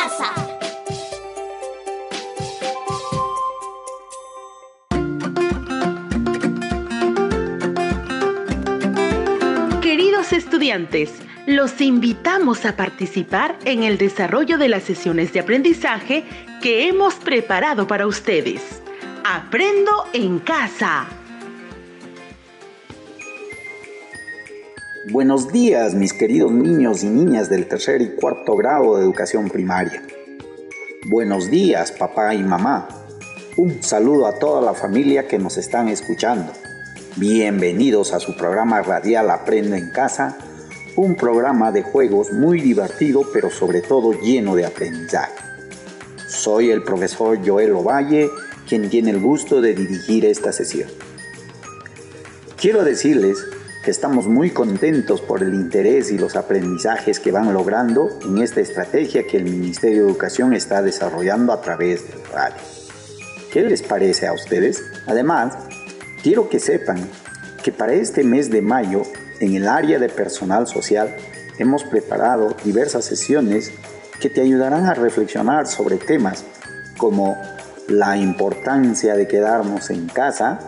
casa. Queridos estudiantes, los invitamos a participar en el desarrollo de las sesiones de aprendizaje que hemos preparado para ustedes. Aprendo en casa. Buenos días, mis queridos niños y niñas del tercer y cuarto grado de educación primaria. Buenos días, papá y mamá. Un saludo a toda la familia que nos están escuchando. Bienvenidos a su programa radial Aprendo en Casa, un programa de juegos muy divertido, pero sobre todo lleno de aprendizaje. Soy el profesor Joel Ovalle, quien tiene el gusto de dirigir esta sesión. Quiero decirles que estamos muy contentos por el interés y los aprendizajes que van logrando en esta estrategia que el Ministerio de Educación está desarrollando a través del radio. ¿Qué les parece a ustedes? Además, quiero que sepan que para este mes de mayo, en el área de personal social, hemos preparado diversas sesiones que te ayudarán a reflexionar sobre temas como la importancia de quedarnos en casa,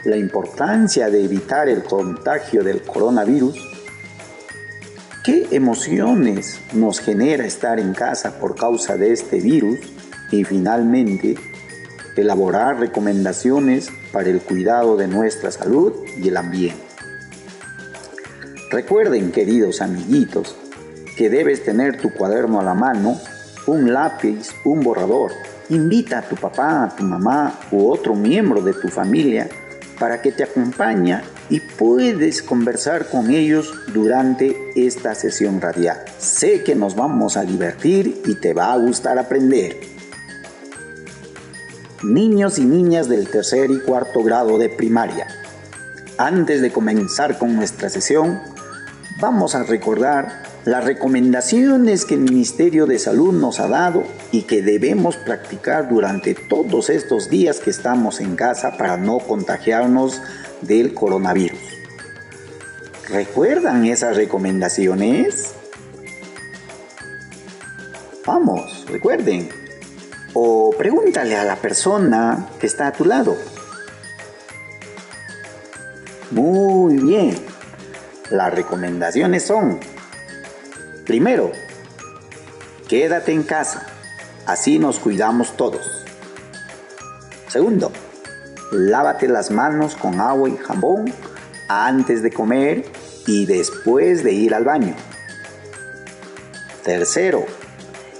la importancia de evitar el contagio del coronavirus, qué emociones nos genera estar en casa por causa de este virus y finalmente elaborar recomendaciones para el cuidado de nuestra salud y el ambiente. Recuerden, queridos amiguitos, que debes tener tu cuaderno a la mano, un lápiz, un borrador. Invita a tu papá, a tu mamá u otro miembro de tu familia para que te acompañe y puedes conversar con ellos durante esta sesión radial. Sé que nos vamos a divertir y te va a gustar aprender. Niños y niñas del tercer y cuarto grado de primaria, antes de comenzar con nuestra sesión, vamos a recordar las recomendaciones que el Ministerio de Salud nos ha dado y que debemos practicar durante todos estos días que estamos en casa para no contagiarnos del coronavirus. ¿Recuerdan esas recomendaciones? Vamos, recuerden. O pregúntale a la persona que está a tu lado. Muy bien. Las recomendaciones son: primero, quédate en casa, así nos cuidamos todos. Segundo, lávate las manos con agua y jabón antes de comer y después de ir al baño. Tercero,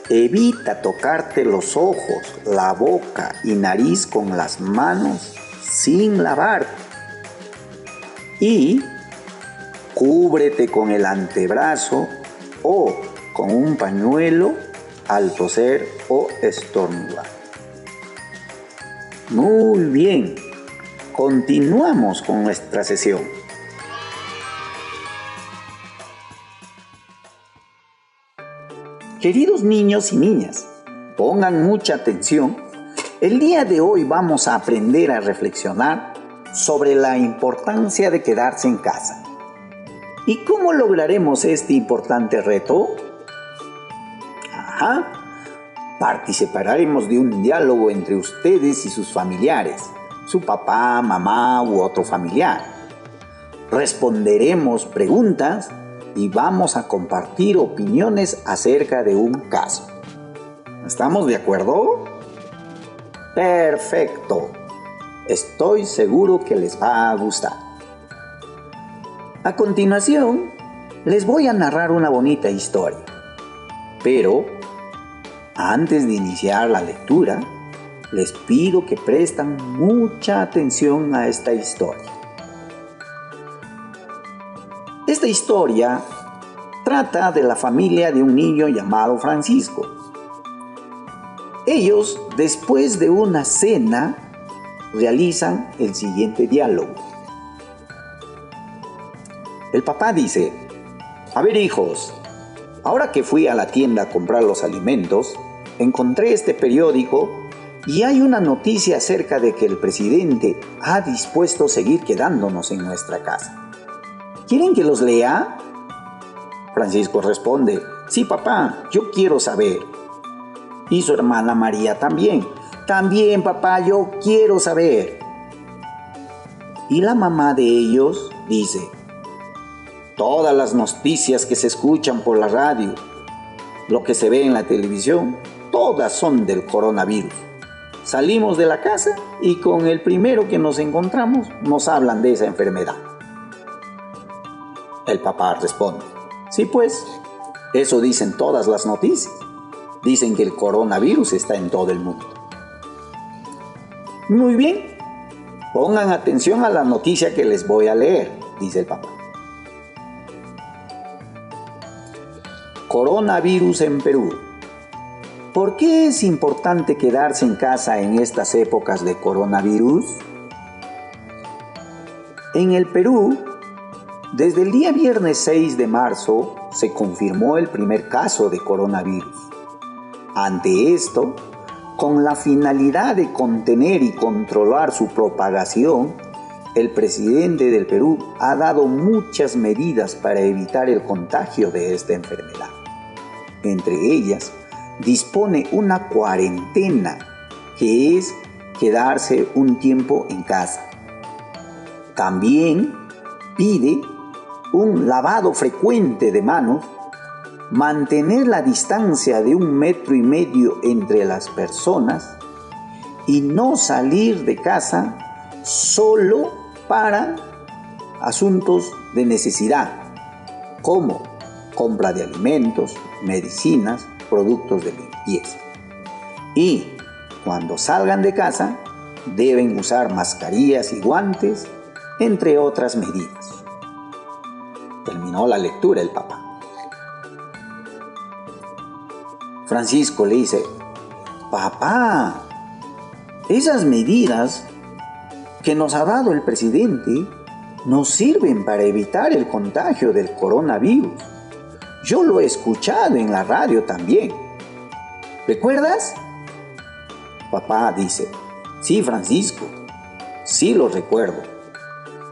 evita tocarte los ojos, la boca y nariz con las manos sin lavar. Y cúbrete con el antebrazo o con un pañuelo al toser o estornudar. Muy bien, continuamos con nuestra sesión. Queridos niños y niñas, pongan mucha atención. El día de hoy vamos a aprender a reflexionar sobre la importancia de quedarse en casa. ¿Y cómo lograremos este importante reto? Participaremos de un diálogo entre ustedes y sus familiares, su papá, mamá u otro familiar. Responderemos preguntas y vamos a compartir opiniones acerca de un caso. ¿Estamos de acuerdo? Perfecto. Estoy seguro que les va a gustar. A continuación, les voy a narrar una bonita historia. Pero, antes de iniciar la lectura, les pido que presten mucha atención a esta historia. Esta historia trata de la familia de un niño llamado Francisco. Ellos, después de una cena, realizan el siguiente diálogo. El papá dice: a ver, hijos, ahora que fui a la tienda a comprar los alimentos, encontré este periódico y hay una noticia acerca de que el presidente ha dispuesto seguir quedándonos en nuestra casa. ¿Quieren que los lea? Francisco responde: sí, papá, yo quiero saber. Y su hermana María también. También, papá, yo quiero saber. Y la mamá de ellos dice: todas las noticias que se escuchan por la radio, lo que se ve en la televisión, todas son del coronavirus. Salimos de la casa y con el primero que nos encontramos nos hablan de esa enfermedad. El papá responde: sí, pues, eso dicen todas las noticias. Dicen que el coronavirus está en todo el mundo. Muy bien, pongan atención a la noticia que les voy a leer, dice el papá. Coronavirus en Perú. ¿Por qué es importante quedarse en casa en estas épocas de coronavirus? En el Perú, desde el día viernes 6 de marzo se confirmó el primer caso de coronavirus. Ante esto, con la finalidad de contener y controlar su propagación, el presidente del Perú ha dado muchas medidas para evitar el contagio de esta enfermedad. Entre ellas, dispone una cuarentena, que es quedarse un tiempo en casa. También pide un lavado frecuente de manos, mantener la distancia de 1,5 metros entre las personas y no salir de casa solo para asuntos de necesidad, como compra de alimentos, medicinas, productos de limpieza. Y cuando salgan de casa, deben usar mascarillas y guantes, entre otras medidas. Terminó la lectura el papá. Francisco le dice: papá, esas medidas que nos ha dado el presidente nos sirven para evitar el contagio del coronavirus. Yo lo he escuchado en la radio también. ¿Recuerdas? Papá dice: sí, Francisco, sí lo recuerdo.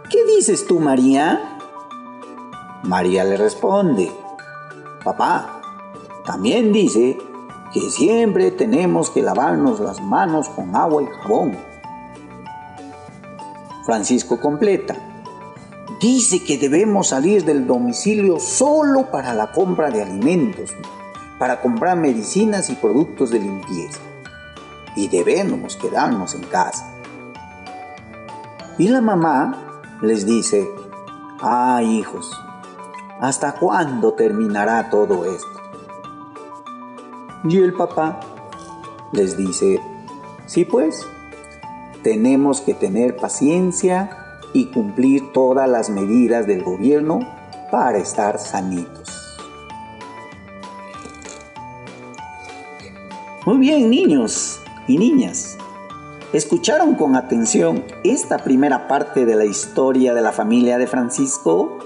¿Qué dices tú, María? María le responde: papá, también dice que siempre tenemos que lavarnos las manos con agua y jabón. Francisco completa: dice que debemos salir del domicilio solo para la compra de alimentos, para comprar medicinas y productos de limpieza. Y debemos quedarnos en casa. Y la mamá les dice: hijos, ¿hasta cuándo terminará todo esto? Y el papá les dice: sí, pues, tenemos que tener paciencia y cumplir todas las medidas del gobierno para estar sanitos. Muy bien, niños y niñas. ¿Escucharon con atención esta primera parte de la historia de la familia de Francisco?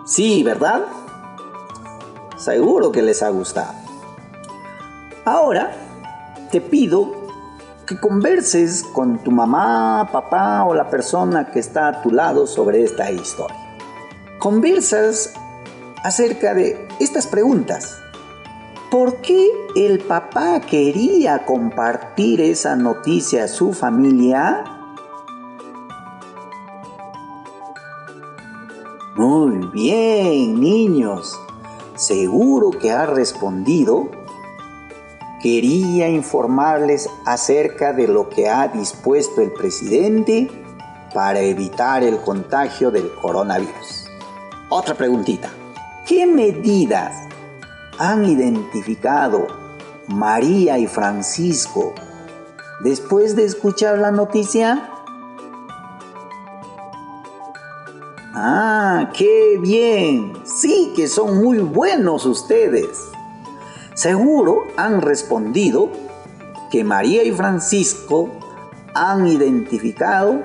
Sí, ¿verdad? Seguro que les ha gustado. Ahora te pido que converses con tu mamá, papá o la persona que está a tu lado sobre esta historia. Conversas acerca de estas preguntas. ¿Por qué el papá quería compartir esa noticia a su familia? Muy bien, niños. Seguro que ha respondido: quería informarles acerca de lo que ha dispuesto el presidente para evitar el contagio del coronavirus. Otra preguntita: ¿qué medidas han identificado María y Francisco después de escuchar la noticia? ¡Qué bien! Sí que son muy buenos ustedes. Seguro han respondido que María y Francisco han identificado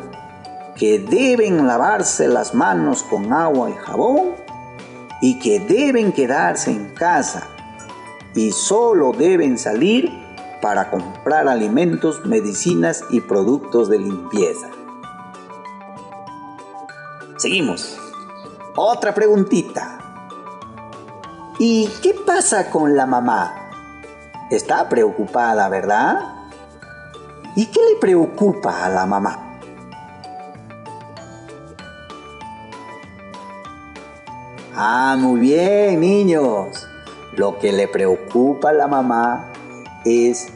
que deben lavarse las manos con agua y jabón y que deben quedarse en casa y solo deben salir para comprar alimentos, medicinas y productos de limpieza. Seguimos. Otra preguntita. ¿Y qué pasa con la mamá? Está preocupada, ¿verdad? ¿Y qué le preocupa a la mamá? Ah, muy bien, niños. Lo que le preocupa a la mamá es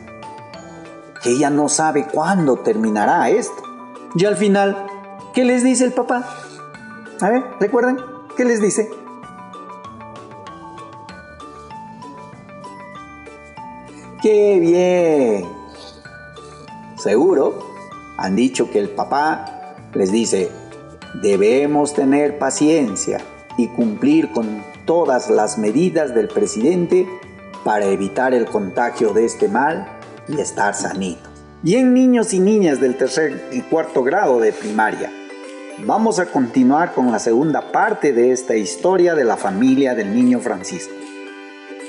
que ella no sabe cuándo terminará esto. Y al final, ¿qué les dice el papá? A ver, ¿recuerdan? ¿Qué les dice? ¡Qué bien! Seguro han dicho que el papá les dice: debemos tener paciencia y cumplir con todas las medidas del presidente para evitar el contagio de este mal y estar sanitos. Bien, niños y niñas del tercer y cuarto grado de primaria, vamos a continuar con la segunda parte de esta historia de la familia del niño Francisco.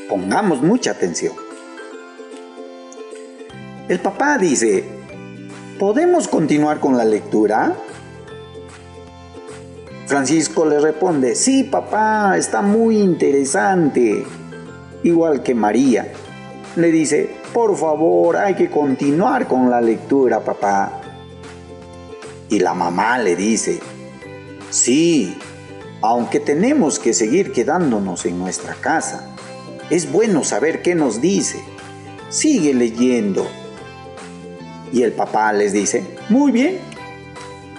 Pongamos mucha atención. El papá dice: ¿podemos continuar con la lectura? Francisco le responde: sí, papá, está muy interesante. Igual que María, le dice: por favor, hay que continuar con la lectura, papá. Y la mamá le dice: sí, aunque tenemos que seguir quedándonos en nuestra casa, es bueno saber qué nos dice. Sigue leyendo. Y el papá les dice: muy bien,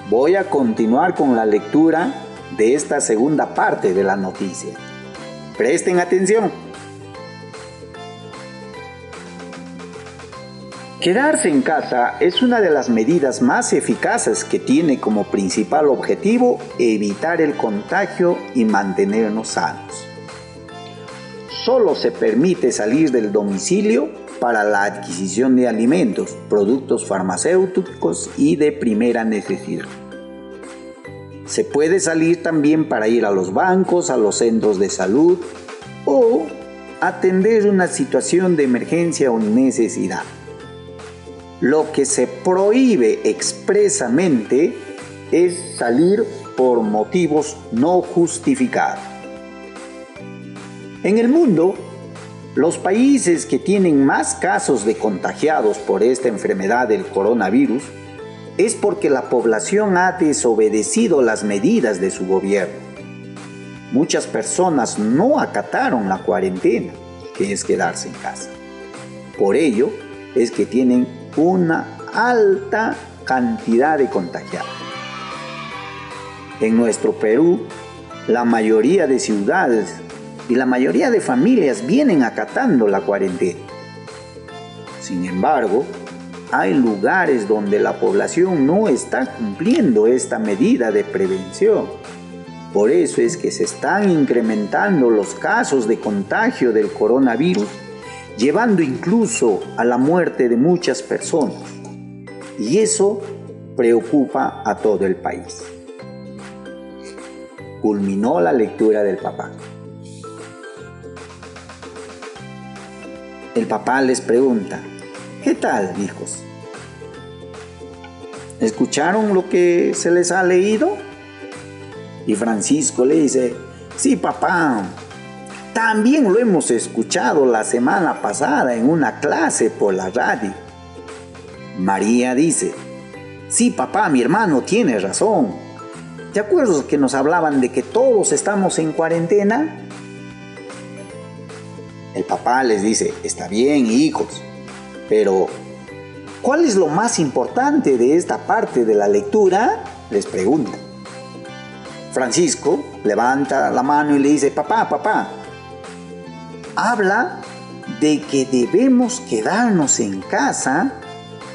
voy a continuar con la lectura de esta segunda parte de la noticia. Presten atención. Quedarse en casa es una de las medidas más eficaces que tiene como principal objetivo evitar el contagio y mantenernos sanos. Solo se permite salir del domicilio para la adquisición de alimentos, productos farmacéuticos y de primera necesidad. Se puede salir también para ir a los bancos, a los centros de salud o atender una situación de emergencia o necesidad. Lo que se prohíbe expresamente es salir por motivos no justificados. En el mundo, los países que tienen más casos de contagiados por esta enfermedad del coronavirus es porque la población ha desobedecido las medidas de su gobierno. Muchas personas no acataron la cuarentena, que es quedarse en casa. Por ello es que tienen una alta cantidad de contagiados. En nuestro Perú, la mayoría de ciudades y la mayoría de familias vienen acatando la cuarentena. Sin embargo, hay lugares donde la población no está cumpliendo esta medida de prevención. Por eso es que se están incrementando los casos de contagio del coronavirus, llevando incluso a la muerte de muchas personas. Y eso preocupa a todo el país. Culminó la lectura del papá. El papá les pregunta: ¿qué tal, hijos? ¿Escucharon lo que se les ha leído? Y Francisco le dice: sí, papá. También lo hemos escuchado la semana pasada en una clase por la radio. María dice: sí, papá, mi hermano tiene razón. ¿Te acuerdas que nos hablaban de que todos estamos en cuarentena? El papá les dice: está bien, hijos, pero ¿cuál es lo más importante de esta parte de la lectura?, les pregunta. Francisco levanta la mano y le dice: papá, habla de que debemos quedarnos en casa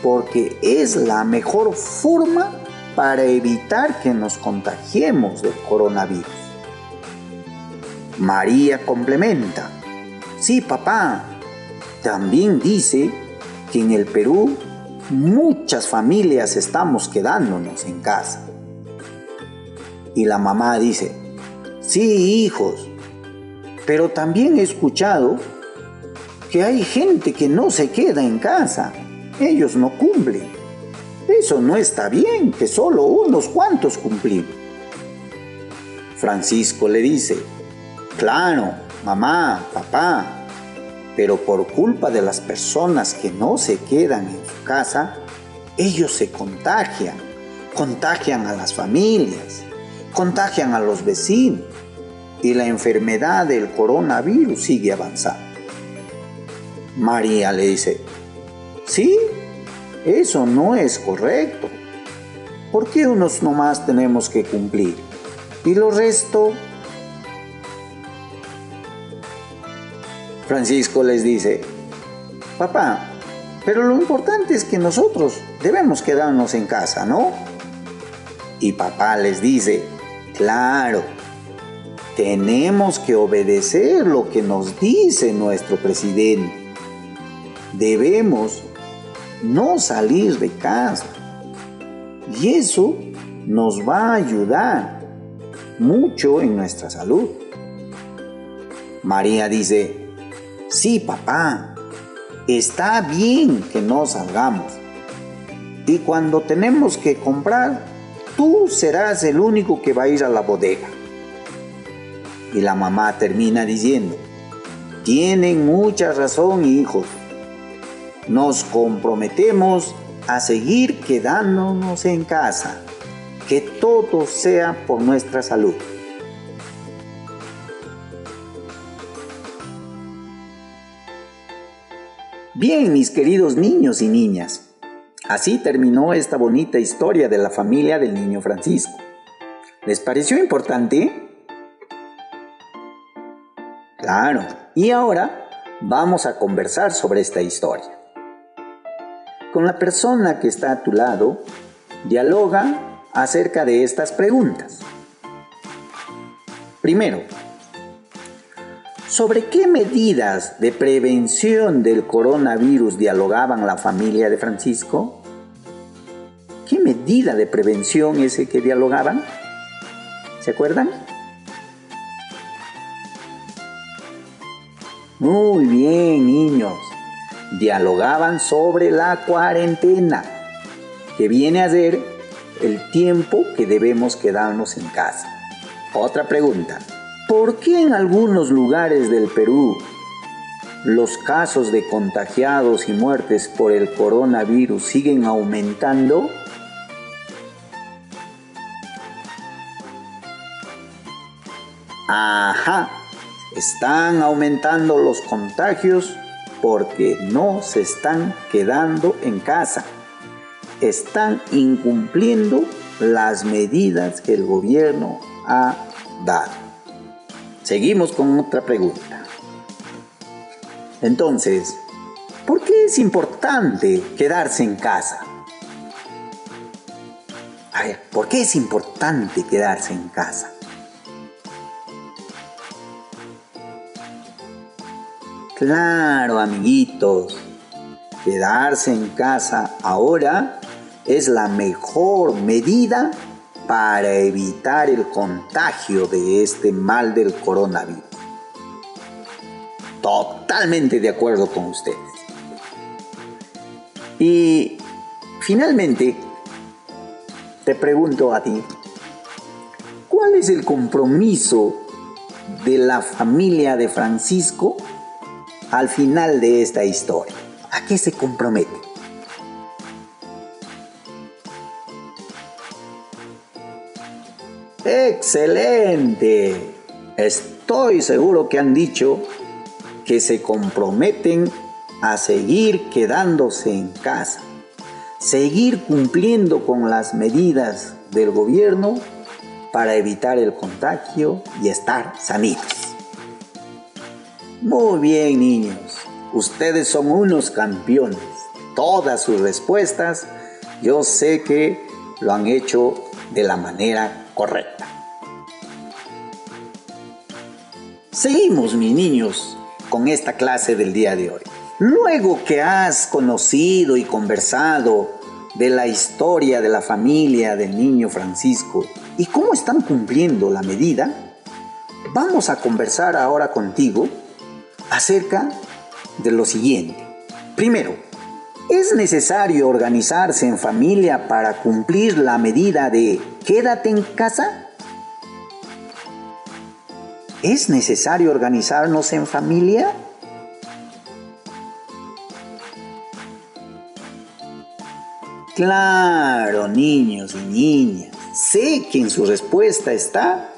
porque es la mejor forma para evitar que nos contagiemos del coronavirus. María complementa: sí, papá, también dice que en el Perú muchas familias estamos quedándonos en casa. Y la mamá dice: sí, hijos, pero también he escuchado que hay gente que no se queda en casa. Ellos no cumplen. Eso no está bien, que solo unos cuantos cumplimos. Francisco le dice: claro, mamá, papá, pero por culpa de las personas que no se quedan en su casa, ellos se contagian a las familias, contagian a los vecinos y la enfermedad del coronavirus sigue avanzando. María le dice, sí, eso no es correcto. ¿Por qué unos nomás tenemos que cumplir? ¿Y lo resto? Francisco les dice, papá, pero lo importante es que nosotros debemos quedarnos en casa, ¿no? Y papá les dice, claro, tenemos que obedecer lo que nos dice nuestro presidente. Debemos no salir de casa. Y eso nos va a ayudar mucho en nuestra salud. María dice, sí, papá, está bien que no salgamos. Y cuando tenemos que comprar, tú serás el único que va a ir a la bodega. Y la mamá termina diciendo, tienen mucha razón, hijos. Nos comprometemos a seguir quedándonos en casa. Que todo sea por nuestra salud. Bien, mis queridos niños y niñas, así terminó esta bonita historia de la familia del niño Francisco. ¿Les pareció importante? Claro, y ahora vamos a conversar sobre esta historia. Con la persona que está a tu lado, dialoga acerca de estas preguntas. Primero, ¿sobre qué medidas de prevención del coronavirus dialogaban la familia de Francisco? ¿Qué medida de prevención es el que dialogaban? ¿Se acuerdan? Muy bien, niños. Dialogaban sobre la cuarentena, que viene a ser el tiempo que debemos quedarnos en casa. Otra pregunta. ¿Por qué en algunos lugares del Perú los casos de contagiados y muertes por el coronavirus siguen aumentando? Ajá, están aumentando los contagios porque no se están quedando en casa. Están incumpliendo las medidas que el gobierno ha dado. Seguimos con otra pregunta. Entonces, ¿por qué es importante quedarse en casa? A ver, ¿por qué es importante quedarse en casa? Claro, amiguitos, quedarse en casa ahora es la mejor medida para evitar el contagio de este mal del coronavirus. Totalmente de acuerdo con ustedes. Y finalmente, te pregunto a ti, ¿cuál es el compromiso de la familia de Francisco al final de esta historia? ¿A qué se compromete? ¡Excelente! Estoy seguro que han dicho que se comprometen a seguir quedándose en casa, seguir cumpliendo con las medidas del gobierno para evitar el contagio y estar sanitos. Muy bien, niños, ustedes son unos campeones. Todas sus respuestas yo sé que lo han hecho de la manera correcta. Seguimos, mis niños, con esta clase del día de hoy. Luego que has conocido y conversado de la historia de la familia del niño Francisco y cómo están cumpliendo la medida, vamos a conversar ahora contigo acerca de lo siguiente. Primero, ¿es necesario organizarse en familia para cumplir la medida de quédate en casa? ¿Es necesario organizarnos en familia? Claro, niños y niñas, sé que en su respuesta está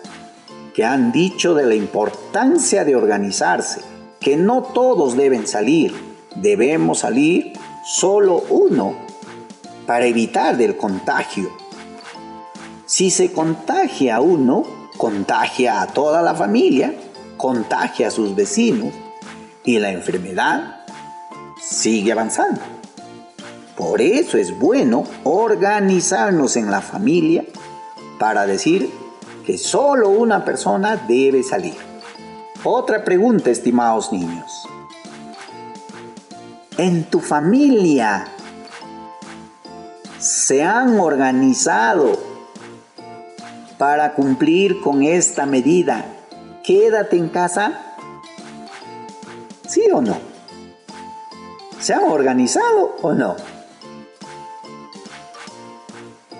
que han dicho de la importancia de organizarse, que no todos deben salir, debemos salir solo uno para evitar del contagio. Si se contagia uno, contagia a toda la familia, contagia a sus vecinos y la enfermedad sigue avanzando. Por eso es bueno organizarnos en la familia para decir que solo una persona debe salir. Otra pregunta, estimados niños. ¿En tu familia se han organizado para cumplir con esta medida? Quédate en casa. ¿Sí o no? ¿Se han organizado o no?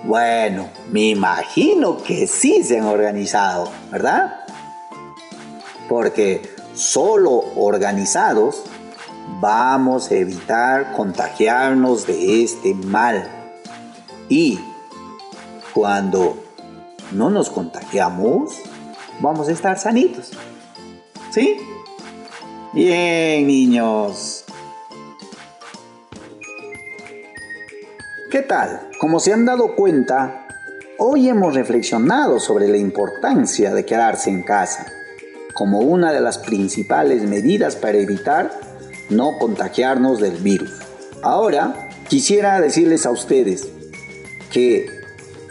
Bueno, me imagino que sí se han organizado, ¿verdad? Porque solo organizados vamos a evitar contagiarnos de este mal. Y cuando no nos contagiamos, vamos a estar sanitos. ¿Sí? Bien, niños. ¿Qué tal? Como se han dado cuenta, hoy hemos reflexionado sobre la importancia de quedarse en casa como una de las principales medidas para evitar no contagiarnos del virus. Ahora, quisiera decirles a ustedes que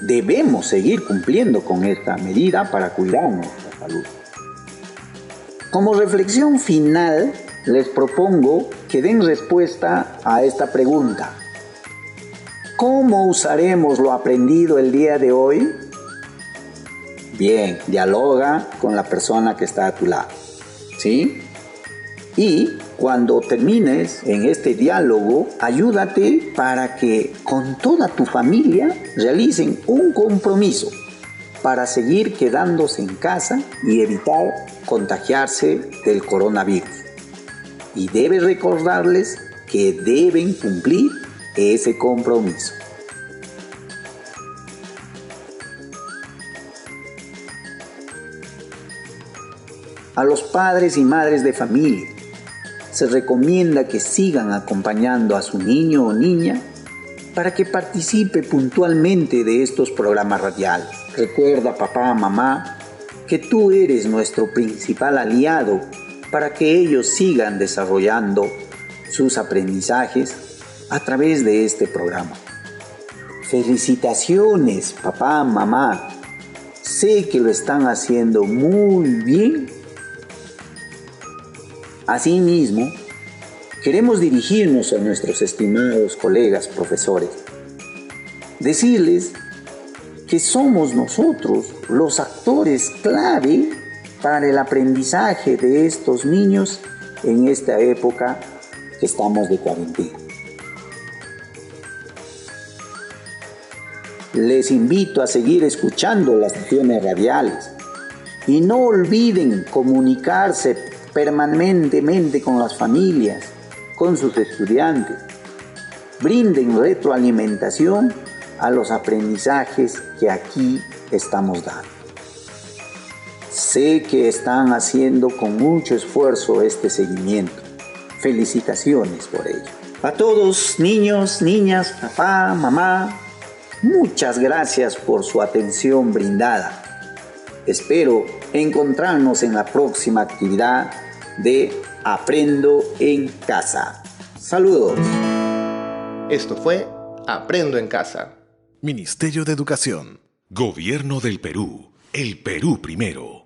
debemos seguir cumpliendo con esta medida para cuidar nuestra salud. Como reflexión final, les propongo que den respuesta a esta pregunta. ¿Cómo usaremos lo aprendido el día de hoy? Bien, dialoga con la persona que está a tu lado, ¿sí? Y cuando termines en este diálogo, ayúdate para que con toda tu familia realicen un compromiso para seguir quedándose en casa y evitar contagiarse del coronavirus. Y debes recordarles que deben cumplir ese compromiso. A los padres y madres de familia se recomienda que sigan acompañando a su niño o niña para que participe puntualmente de estos programas radiales. Recuerda, papá, mamá, que tú eres nuestro principal aliado para que ellos sigan desarrollando sus aprendizajes a través de este programa. Felicitaciones, papá, mamá. Sé que lo están haciendo muy bien. Asimismo, queremos dirigirnos a nuestros estimados colegas profesores, decirles que somos nosotros los actores clave para el aprendizaje de estos niños en esta época que estamos de cuarentena. Les invito a seguir escuchando las sesiones radiales y no olviden comunicarse permanentemente con las familias, con sus estudiantes. Brinden retroalimentación a los aprendizajes que aquí estamos dando. Sé que están haciendo con mucho esfuerzo este seguimiento. Felicitaciones por ello. A todos, niños, niñas, papá, mamá, muchas gracias por su atención brindada. Espero encontrarnos en la próxima actividad de Aprendo en Casa. Saludos. Esto fue Aprendo en Casa. Ministerio de Educación. Gobierno del Perú. El Perú primero.